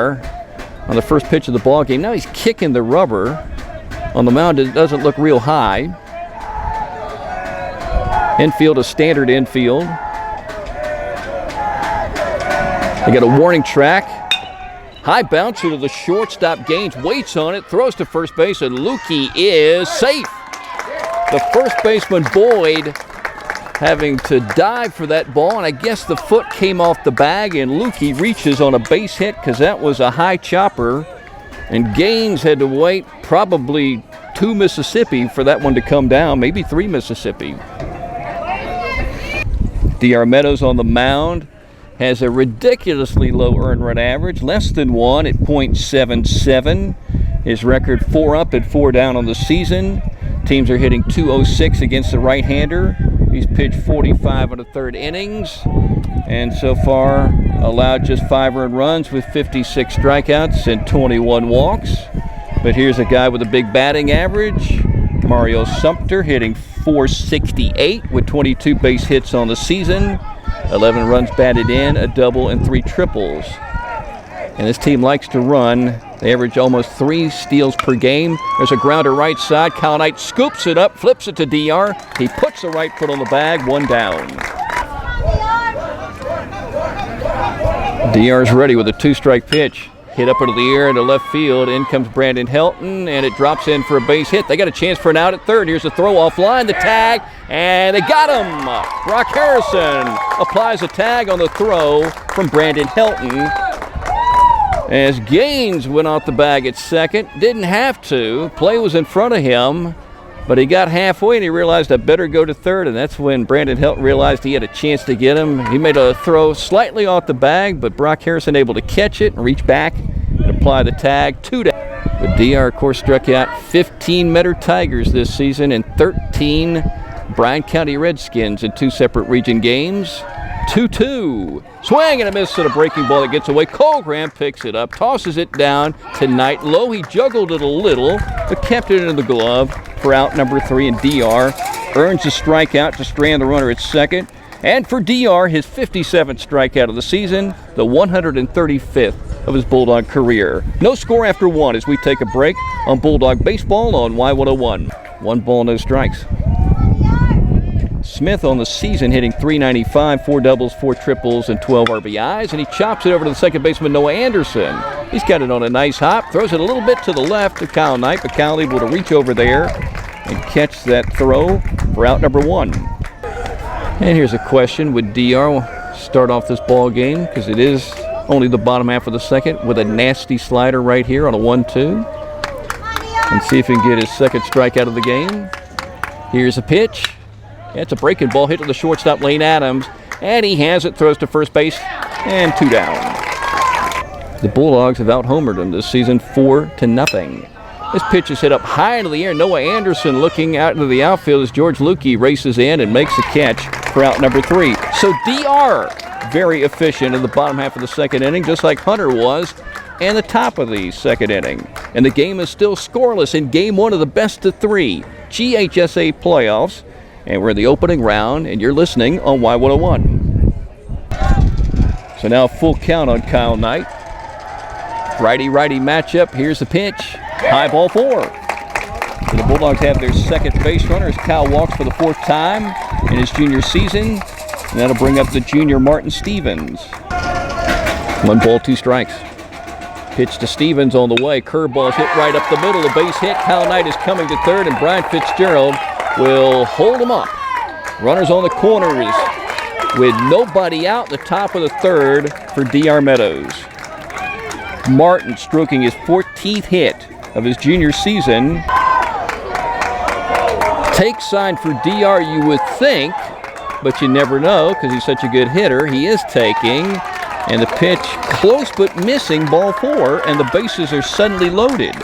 on the first pitch of the ball game. Now he's kicking the rubber on the mound. It doesn't look real high. Infield, a standard infield. They got a warning track. High bouncer to the shortstop. Gaines waits on it, throws to first base, and Lukey is safe. The first baseman, Boyd, having to dive for that ball, and I guess the foot came off the bag, and Lukey reaches on a base hit because that was a high chopper, and Gaines had to wait probably 2 Mississippi for that one to come down, maybe 3 Mississippi. D.R. Meadows on the mound has a ridiculously low earned run average, less than 1 at .77. His record 4 up and 4 down on the season. Teams are hitting .206 against the right-hander. He's pitched 45 1/3 innings, and so far allowed just 5 earned runs with 56 strikeouts and 21 walks. But here's a guy with a big batting average, Mario Sumter, hitting .468 with 22 base hits on the season, 11 runs batted in, a double, and 3 triples. And this team likes to run. They average almost 3 steals per game. There's a grounder right side. Kyle Knight scoops it up, flips it to DR. He puts the right foot on the bag, 1 down. DR's ready with a 2-strike pitch. Hit up into the air into left field. In comes Brandon Helton, and it drops in for a base hit. They got a chance for an out at third. Here's a throw offline, the tag, and they got him. Brock Harrison applies a tag on the throw from Brandon Helton. As Gaines went off the bag at second, didn't have to. Play was in front of him, but he got halfway and he realized I better go to third, and that's when Brandon Helton realized he had a chance to get him. He made a throw slightly off the bag, but Brock Harrison able to catch it and reach back and apply the tag, 2 down. But DR, of course, struck out 15 Metter Tigers this season and 13 Bryan County Redskins in 2 separate region games. 2-2. Swing and a miss at a breaking ball that gets away. Colgraham picks it up, tosses it down to Knight. Low, he juggled it a little, but kept it into the glove for out number 3, and DR earns a strikeout to strand the runner at second. And for DR, his 57th strikeout of the season, the 135th of his Bulldog career. No score after 1 as we take a break on Bulldog Baseball on Y101. 1 ball, no strikes. Smith on the season hitting .395, 4 doubles, 4 triples, and 12 RBIs, and he chops it over to the second baseman, Noah Anderson. He's got it on a nice hop, throws it a little bit to the left to Kyle Knight, but Kyle able to reach over there and catch that throw for out number 1. And here's a question: would DR start off this ball game, because it is only the bottom half of the second, with a nasty slider right here on a 1-2, and see if he can get his second strikeout of the game. Here's a pitch. It's a breaking ball hit to the shortstop, Lane Adams, and he has it, throws to first base, and 2 down. The Bulldogs have out-homered him this season 4-0. This pitch is hit up high into the air. Noah Anderson looking out into the outfield as George Lukey races in and makes a catch for out number 3. So DR, very efficient in the bottom half of the second inning, just like Hunter was in the top of the second inning. And the game is still scoreless in game 1 of the best-of-3 GHSA playoffs. And we're in the opening round, and you're listening on Y101. So now a full count on Kyle Knight. Righty-righty matchup. Here's the pitch. High ball 4. So the Bulldogs have their second base runner as Kyle walks for the 4th time in his junior season. And that'll bring up the junior Martin Stevens. 1 ball, 2 strikes. Pitch to Stevens on the way. Curveball is hit right up the middle. The base hit. Kyle Knight is coming to third, and Brian Fitzgerald will hold him up. Runners on the corners with nobody out, the top of the third for DR Meadows. Martin stroking his 14th hit of his junior season. Take sign for DR, you would think, but you never know because he's such a good hitter. He is taking, and the pitch close but missing, ball 4, and the bases are suddenly loaded.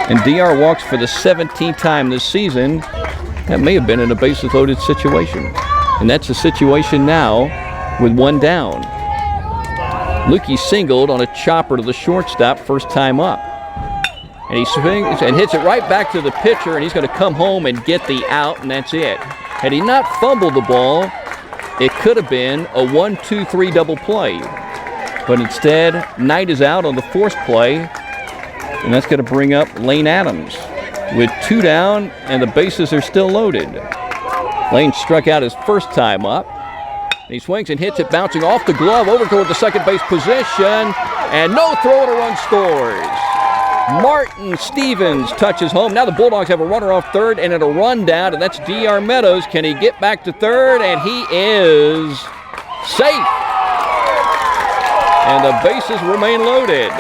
And DR walks for the 17th time this season. That may have been in a bases-loaded situation. And that's the situation now with 1 down. Lukey singled on a chopper to the shortstop, first time up. And he swings and hits it right back to the pitcher, and he's going to come home and get the out, and that's it. Had he not fumbled the ball, it could have been a 1-2-3 double play. But instead, Knight is out on the force play, and that's going to bring up Lane Adams with 2 down, and the bases are still loaded. Lane struck out his first time up. He swings and hits it, bouncing off the glove over toward the second base position, and no throw and a run scores. Martin Stevens touches home. Now the Bulldogs have a runner off third and a run down, and that's D.R. Meadows. Can he get back to third? And he is safe. And the bases remain loaded.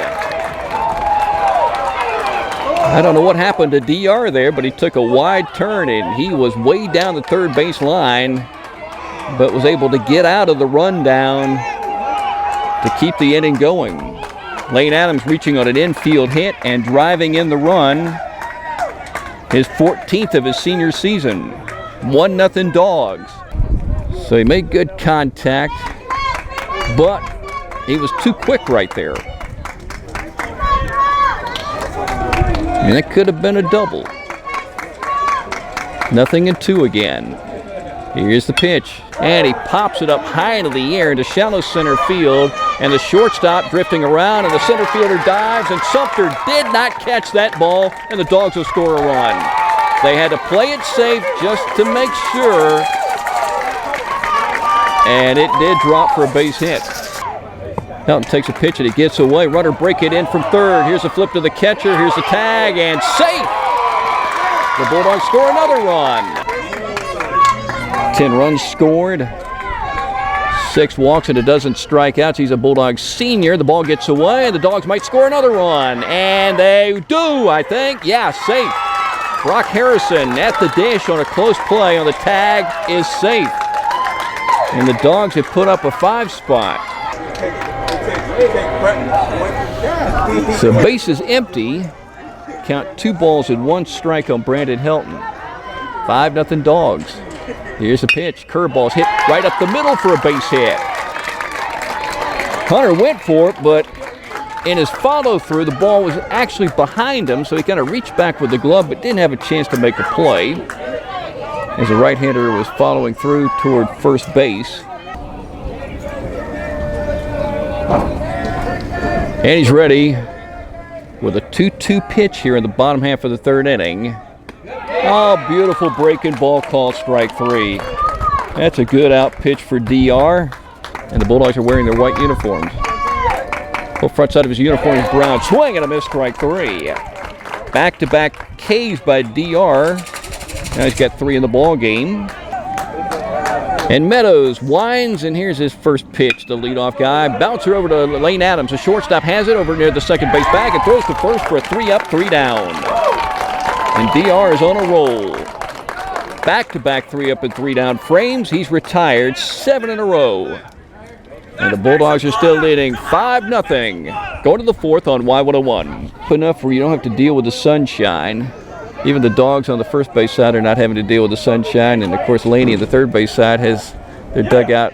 I don't know what happened to D.R. there, but he took a wide turn, and he was way down the third base line, but was able to get out of the rundown to keep the inning going. Lane Adams reaching on an infield hit and driving in the run. His 14th of his senior season. 1-0 Dogs. So he made good contact, but he was too quick right there. And that could have been a double. 0-2 again. Here's the pitch, and he pops it up high into the air into shallow center field, and the shortstop drifting around, and the center fielder dives, and Sumter did not catch that ball, and the Dogs will score a run. They had to play it safe just to make sure, and it did drop for a base hit. Helton takes a pitch and he gets away. Runner break it in from third. Here's a flip to the catcher. Here's the tag, and safe! The Bulldogs score another run. 10 runs scored, 6 walks and a dozen strikeouts. He's a Bulldog senior. The ball gets away, and the Dogs might score another run. And they do, I think. Yeah, safe. Brock Harrison at the dish on a close play on the tag is safe. And the Dogs have put up a 5 spot. So base is empty. Count 2 balls and 1 strike on Brandon Helton. 5-0 Dogs. Here's the pitch. Curveball's hit right up the middle for a base hit. Hunter went for it, but in his follow-through, the ball was actually behind him, so he kind of reached back with the glove, but didn't have a chance to make a play, as the right-hander was following through toward first base. And he's ready with a 2-2 pitch here in the bottom half of the third inning. Oh, beautiful breaking ball called strike 3. That's a good out pitch for DR. And the Bulldogs are wearing their white uniforms. Whole front side of his uniform is brown. Swing and a miss, strike 3. Back-to-back Ks by DR. Now he's got 3 in the ball game. And Meadows winds, and here's his first pitch. The leadoff guy. Bouncer over to Lane Adams. The shortstop has it over near the second base bag and throws to first for a 3-up, 3-down. And DR is on a roll. Back-to-back 3-up and 3-down frames. He's retired 7 in a row. And the Bulldogs are still leading 5-0. Going to the 4th on Y101. Enough where you don't have to deal with the sunshine. Even the Dogs on the first base side are not having to deal with the sunshine. And, of course, Laney on the third base side has their dugout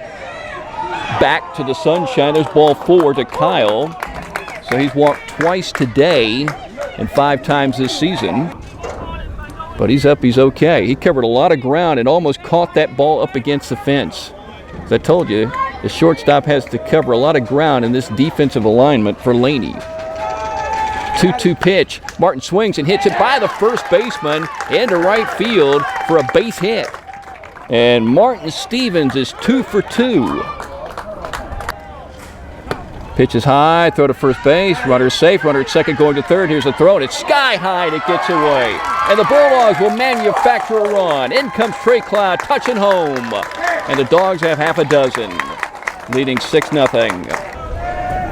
back to the sunshine. There's ball 4 to Kyle. So he's walked twice today and 5 times this season. But he's up, he's okay. He covered a lot of ground and almost caught that ball up against the fence. As I told you, the shortstop has to cover a lot of ground in this defensive alignment for Laney. 2-2 pitch. Martin swings and hits it by the first baseman into right field for a base hit. And Martin Stevens is 2 for 2. Pitch is high, throw to first base, runner safe, runner at second going to third. Here's a throw, and it's sky high, and it gets away. And the Bulldogs will manufacture a run. In comes Trey Cloud, touching home. And the Dogs have half a dozen, leading 6-0.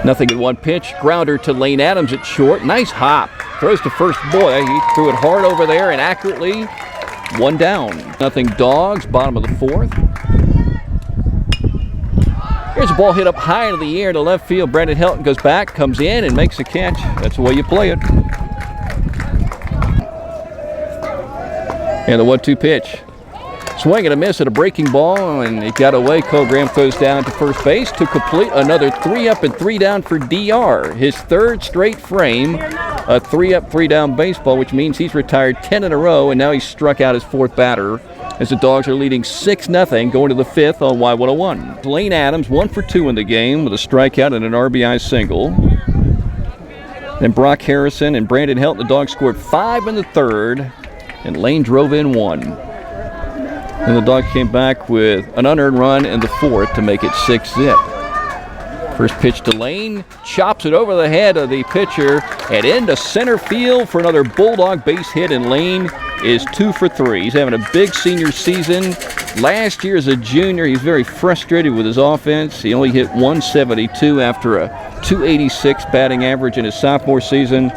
0-1 pitch, grounder to Lane Adams at short. Nice hop, throws to first. Boy, he threw it hard over there and accurately. 1 down. 0 Dogs, bottom of the 4th. Here's a ball hit up high into the air to left field. Brandon Helton goes back, comes in, and makes a catch. That's the way you play it. And the 1-2 pitch. Swing and a miss at a breaking ball, and it got away. Cole Graham throws down to first base to complete another 3-up and 3-down for DR. His 3rd straight frame, a 3-up, 3-down baseball, which means he's retired 10 in a row, and now he's struck out his 4th batter as the Dogs are leading 6-0 going to the 5th on Y101. Lane Adams 1 for 2 in the game with a strikeout and an RBI single. Then Brock Harrison and Brandon Helton, the Dogs scored 5 in the 3rd, and Lane drove in 1. And the Dogs came back with an unearned run in the 4th to make it 6-zip. First pitch to Lane, chops it over the head of the pitcher and into center field for another Bulldog base hit, and Lane is 2 for 3. He's having a big senior season. Last year as a junior, he was very frustrated with his offense. He only hit 172 after a 286 batting average in his sophomore season,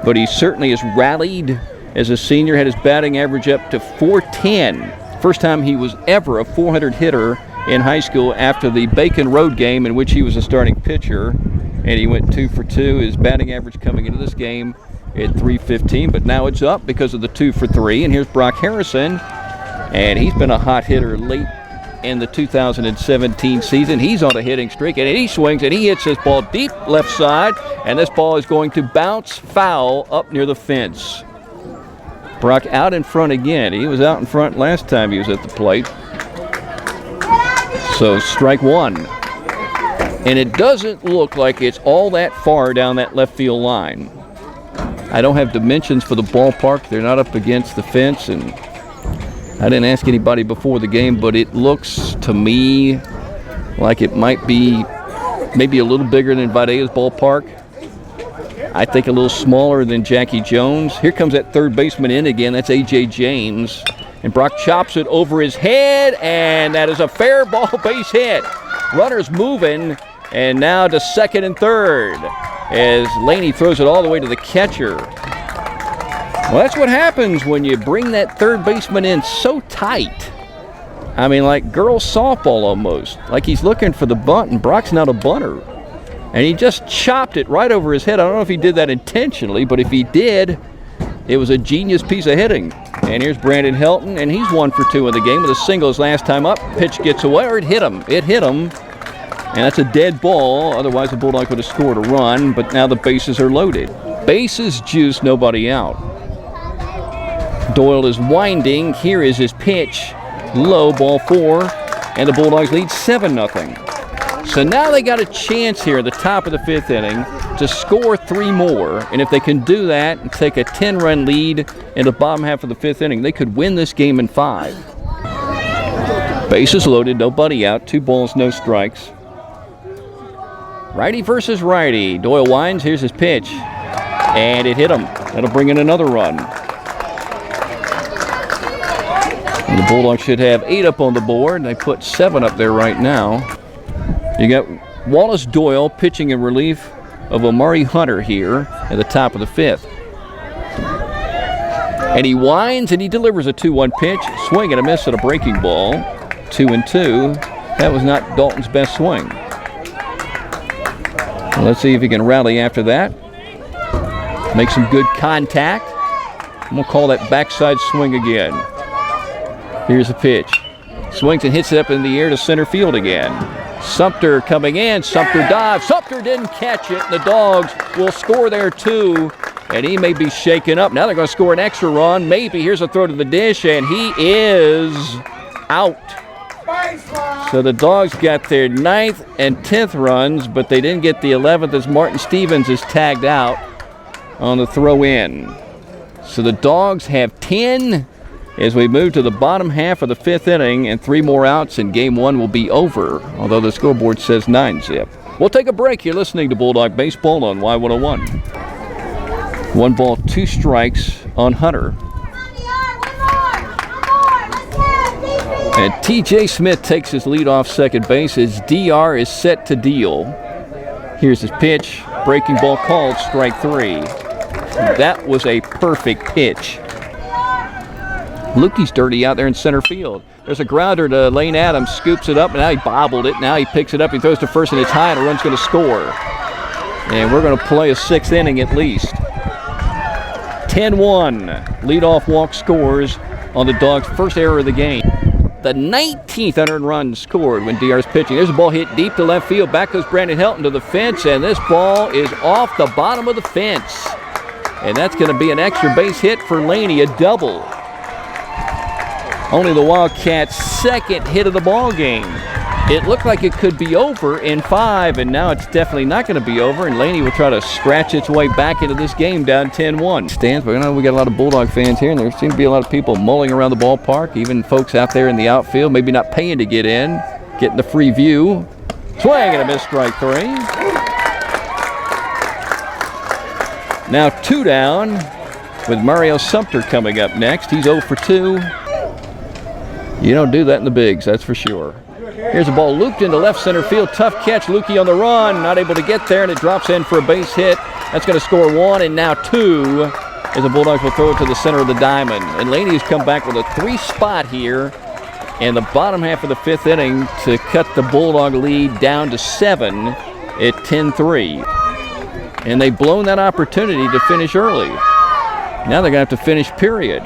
but he certainly has rallied as a senior, had his batting average up to 410. First time he was ever a 400 hitter in high school after the Bacon Road game in which he was a starting pitcher, and he went 2 for 2. His batting average coming into this game at 315, but now it's up because of the 2 for 3. And here's Brock Harrison, and he's been a hot hitter late in the 2017 season. He's on a hitting streak, and he swings and he hits this ball deep left side, and this ball is going to bounce foul up near the fence. Brock out in front again. He was out in front last time he was at the plate. So strike 1. And it doesn't look like it's all that far down that left field line. I don't have dimensions for the ballpark. They're not up against the fence, and I didn't ask anybody before the game, but it looks to me like it might be maybe a little bigger than Videa's ballpark. I think a little smaller than Jackie Jones. Here comes that third baseman in again. That's A.J. James. And Brock chops it over his head, and that is a fair ball base hit. Runners moving, and now to second and third as Laney throws it all the way to the catcher. Well, that's what happens when you bring that third baseman in so tight. I mean, like girls softball almost. Like he's looking for the bunt, and Brock's not a bunter. And he just chopped it right over his head. I don't know if he did that intentionally, but if he did, it was a genius piece of hitting. And here's Brandon Helton, and he's 1 for 2 in the game with a single his last time up. Pitch gets away, or it hit him. It hit him, and that's a dead ball. Otherwise, the Bulldog would have scored a run, but now the bases are loaded. Bases juice, nobody out. Doyle is winding. Here is his pitch. Low, ball 4, and the Bulldogs lead 7-0. So now they got a chance here at the top of the 5th inning to score 3 more. And if they can do that and take a 10-run lead in the bottom half of the 5th inning, they could win this game in 5. Bases loaded, nobody out, 2 balls, no strikes. Righty versus righty. Doyle winds, here's his pitch. And it hit him. That'll bring in another run. And the Bulldogs should have 8 up on the board. They put 7 up there right now. You got Wallace Doyle pitching in relief of Omari Hunter here at the top of the 5th. And he winds and he delivers a 2-1 pitch. Swing and a miss at a breaking ball. 2-2. That was not Dalton's best swing. Well, let's see if he can rally after that. Make some good contact. I'm going to call that backside swing again. Here's the pitch. Swings and hits it up in the air to center field again. Sumter coming in. Sumter dives. Sumter didn't catch it. The Dogs will score there too, and he may be shaken up. Now they're going to score an extra run. Maybe. Here's a throw to the dish, and he is out. So the Dogs got their 9th and 10th runs, but they didn't get the 11th as Martin Stevens is tagged out on the throw in. So the Dogs have 10 as we move to the bottom half of the 5th inning, and 3 more outs and game 1 will be over, although the scoreboard says 9-zip. We'll take a break. You're listening to Bulldog Baseball on Y101. 1 ball, 2 strikes on Hunter. And T.J. Smith takes his lead off second base as DR is set to deal. Here's his pitch. Breaking ball called, strike 3. That was a perfect pitch. Lukey's dirty out there in center field. There's a grounder to Lane Adams, scoops it up, and now he bobbled it. Now he picks it up, he throws to first, and it's high, and a run's going to score. And we're going to play a 6th inning at least. 10-1. Leadoff walk scores on the Dogs' first error of the game. The 19th unearned run scored when DR's pitching. There's a ball hit deep to left field. Back goes Brandon Helton to the fence, and this ball is off the bottom of the fence. And that's going to be an extra base hit for Laney, a double. Only the Wildcats' second hit of the ball game. It looked like it could be over in 5, and now it's definitely not going to be over, and Laney will try to scratch its way back into this game down 10-1. Stands, but we got a lot of Bulldog fans here, and there seem to be a lot of people mulling around the ballpark, even folks out there in the outfield, maybe not paying to get in, getting the free view. Swing and a miss, strike 3. Now 2 down with Mario Sumter coming up next. He's 0 for 2. You don't do that in the bigs, that's for sure. Here's a ball looped into left center field. Tough catch. Lukey on the run. Not able to get there, and it drops in for a base hit. That's going to score 1, and now 2 as the Bulldogs will throw it to the center of the diamond. And Laney has come back with a 3 spot here in the bottom half of the 5th inning to cut the Bulldog lead down to 7 at 10-3. And they've blown that opportunity to finish early. Now they're going to have to finish, period.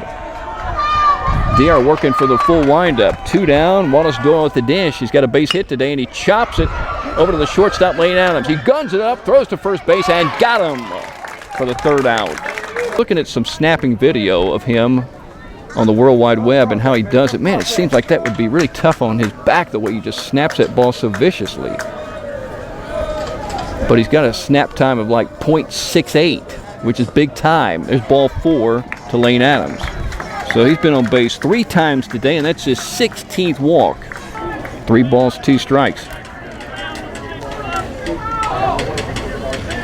DR working for the full windup. 2 down. Wallace Doyle at the dish. He's got a base hit today, and he chops it over to the shortstop, Lane Adams. He guns it up, throws to first base, and got him for the 3rd out. Looking at some snapping video of him on the World Wide Web and how he does it. Man, it seems like that would be really tough on his back, the way he just snaps that ball so viciously. But he's got a snap time of like .68, which is big time. There's ball 4 to Lane Adams. So he's been on base 3 times today, and that's his 16th walk. 3 balls, 2 strikes.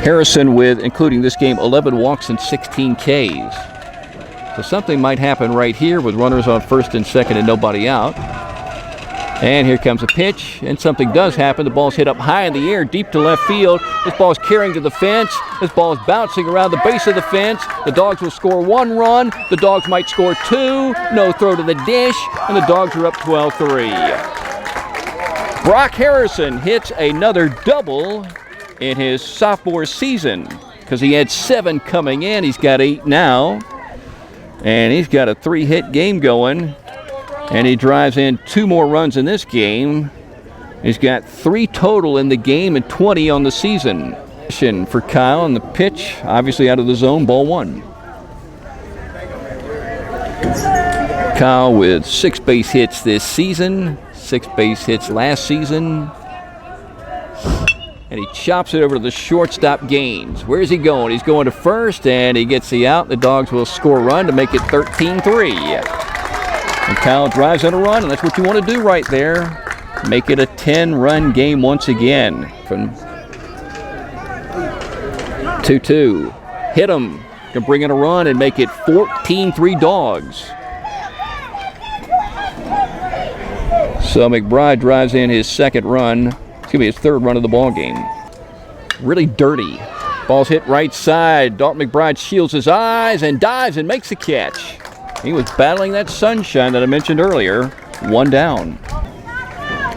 Harrison with, including this game, 11 walks and 16 Ks. So something might happen right here with runners on first and second and nobody out. And here comes a pitch, and something does happen. The ball's hit up high in the air, deep to left field. This ball's carrying to the fence. This ball's bouncing around the base of the fence. The Dogs will score 1 run. The Dogs might score 2. No throw to the dish, and the Dogs are up 12-3. Brock Harrison hits another double in his sophomore season because he had 7 coming in. He's got 8 now, and he's got a 3-hit game going. And he drives in 2 more runs in this game. He's got 3 total in the game and 20 on the season. For Kyle on the pitch, obviously out of the zone, ball 1. Kyle with 6 base hits this season, 6 base hits last season. And he chops it over to the shortstop, Gaines. Where's he going? He's going to first, and he gets the out. The Dogs will score a run to make it 13-3. And Kyle drives in a run, and that's what you want to do right there. Make it a 10-run game once again. From 2-2. Hit him. Can bring in a run and make it 14-3 Dogs. So McBride drives in his 2nd run. It's going to be his 3rd run of the ball game. Really dirty. Ball's hit right side. Dalton McBride shields his eyes and dives and makes the catch. He was battling that sunshine that I mentioned earlier. 1 down.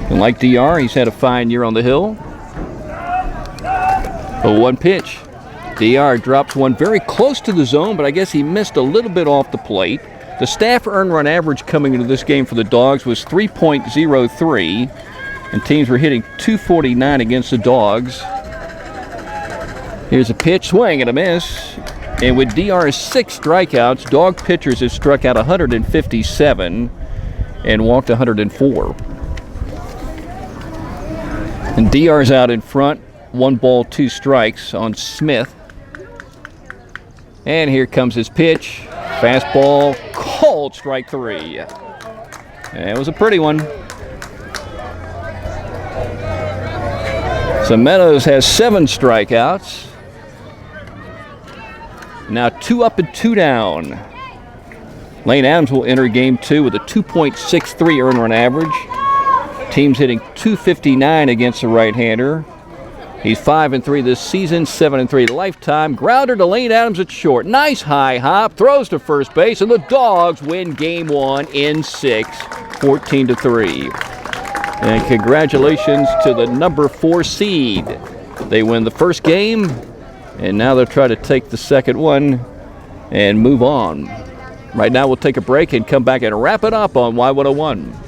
And like DR, he's had a fine year on the hill. A 1 pitch. DR drops one very close to the zone, but I guess he missed a little bit off the plate. The staff earned run average coming into this game for the Dogs was 3.03, and teams were hitting .249 against the Dogs. Here's a pitch, swing and a miss. And with DR's 6 strikeouts, Dog pitchers have struck out 157 and walked 104. And DR's out in front, 1 ball, 2 strikes on Smith. And here comes his pitch. Fastball, called strike 3. And it was a pretty one. So Meadows has 7 strikeouts. Now 2 up and 2 down. Lane Adams will enter game 2 with a 2.63 earned run average. Team's hitting .259 against the right-hander. He's 5-3 this season, 7-3 lifetime. Grounder to Lane Adams at short. Nice high hop, throws to first base, and the Dogs win game 1 in 6, 14-3. And congratulations to the number 4 seed. They win the first game, and now they'll try to take the second one and move on. Right now we'll take a break and come back and wrap it up on Y101.